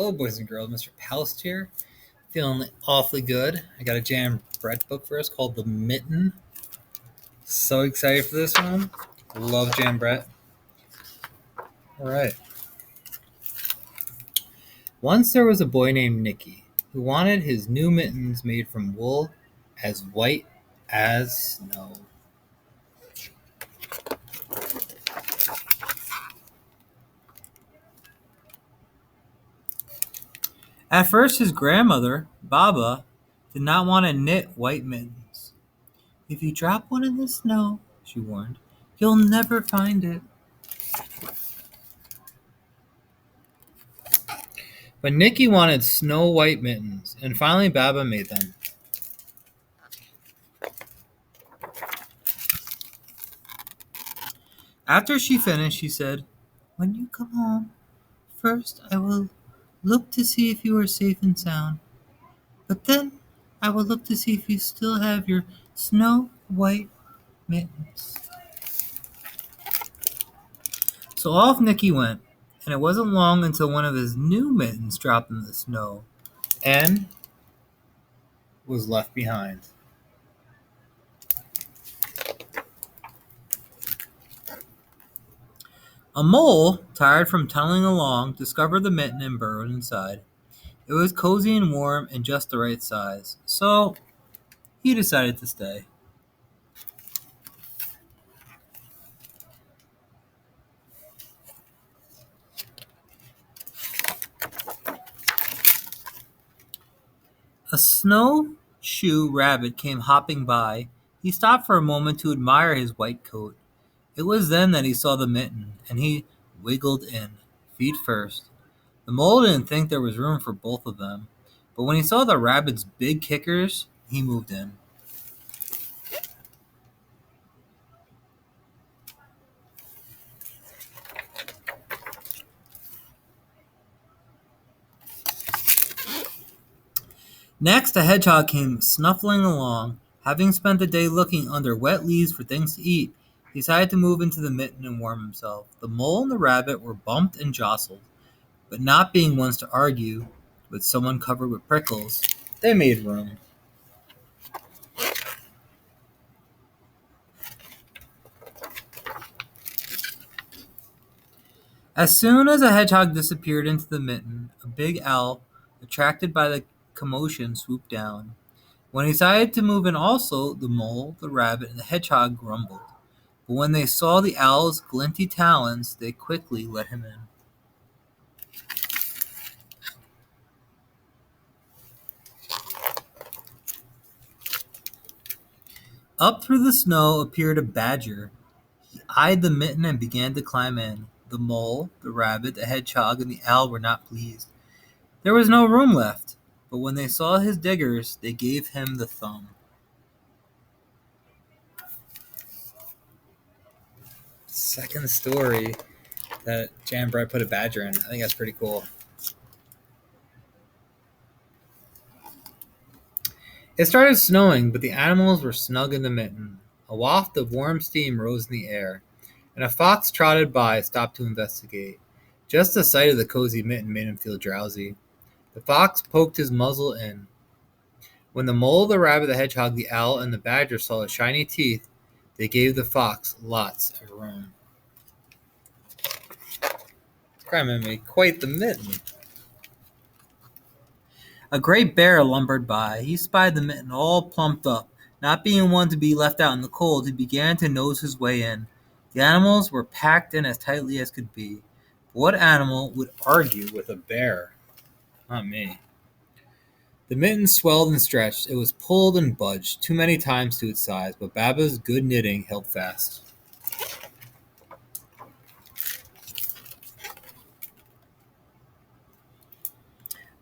Hello, boys and girls. Mr. Palast here. Feeling awfully good. I got a jam bread book for us called The Mitten. So excited for this one. Love jam bread. All right. Once there was a boy named Nicky who wanted his new mittens made from wool as white as snow. At first, his grandmother, Baba, did not want to knit white mittens. "If you drop one in the snow," she warned, "you'll never find it." But Nicky wanted snow white mittens, and finally Baba made them. After she finished, she said, "When you come home, first I will look to see if you are safe and sound, but then I will look to see if you still have your snow white mittens." So off Nicky went, and it wasn't long until one of his new mittens dropped in the snow and was left behind. A mole, tired from tunneling along, discovered the mitten and burrowed inside. It was cozy and warm and just the right size, so he decided to stay. A snowshoe rabbit came hopping by. He stopped for a moment to admire his white coat. It was then that he saw the mitten, and he wiggled in, feet first. The mole didn't think there was room for both of them, but when he saw the rabbit's big kickers, he moved in. Next, a hedgehog came snuffling along. Having spent the day looking under wet leaves for things to eat, he decided to move into the mitten and warm himself. The mole and the rabbit were bumped and jostled, but not being ones to argue with someone covered with prickles, they made room. As soon as a hedgehog disappeared into the mitten, a big owl, attracted by the commotion, swooped down. When he decided to move in also, the mole, the rabbit, and the hedgehog grumbled. But when they saw the owl's glinty talons, they quickly let him in. Up through the snow appeared a badger. He eyed the mitten and began to climb in. The mole, the rabbit, the hedgehog, and the owl were not pleased. There was no room left, but when they saw his diggers, they gave him the thumb. Second story that Jan Brett put a badger in. I think that's pretty cool. It started snowing, but the animals were snug in the mitten. A waft of warm steam rose in the air, and a fox trotted by, stopped to investigate. Just the sight of the cozy mitten made him feel drowsy. The fox poked his muzzle in. When the mole, the rabbit, the hedgehog, the owl, and the badger saw his shiny teeth, they gave the fox lots of room. Crime made quite the mitten. A great bear lumbered by. He spied the mitten all plumped up. Not being one to be left out in the cold, he began to nose his way in. The animals were packed in as tightly as could be. What animal would argue with a bear? Not me. The mitten swelled and stretched. It was pulled and budged too many times to its size, but Baba's good knitting held fast.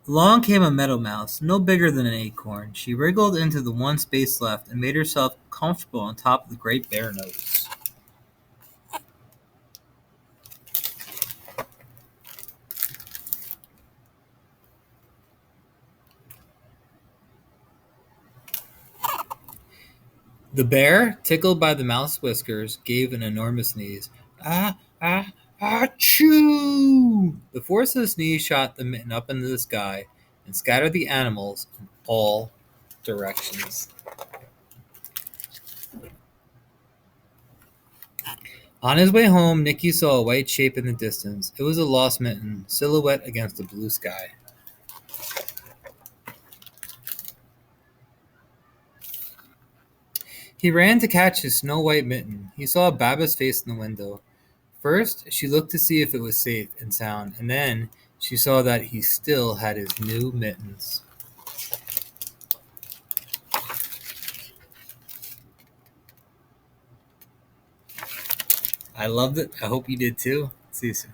Along came a meadow mouse, no bigger than an acorn. She wriggled into the one space left and made herself comfortable on top of the great bear nose. The bear, tickled by the mouse's whiskers, gave an enormous sneeze. "Ah, ah, Achoo! The force of the sneeze shot the mitten up into the sky and scattered the animals in all directions. On his way home, Nicky saw a white shape in the distance. It was a lost mitten, silhouette against the blue sky. He ran to catch his snow-white mitten. He saw Baba's face in the window. First, she looked to see if it was safe and sound, and then she saw that he still had his new mittens. I loved it. I hope you did too. See you soon.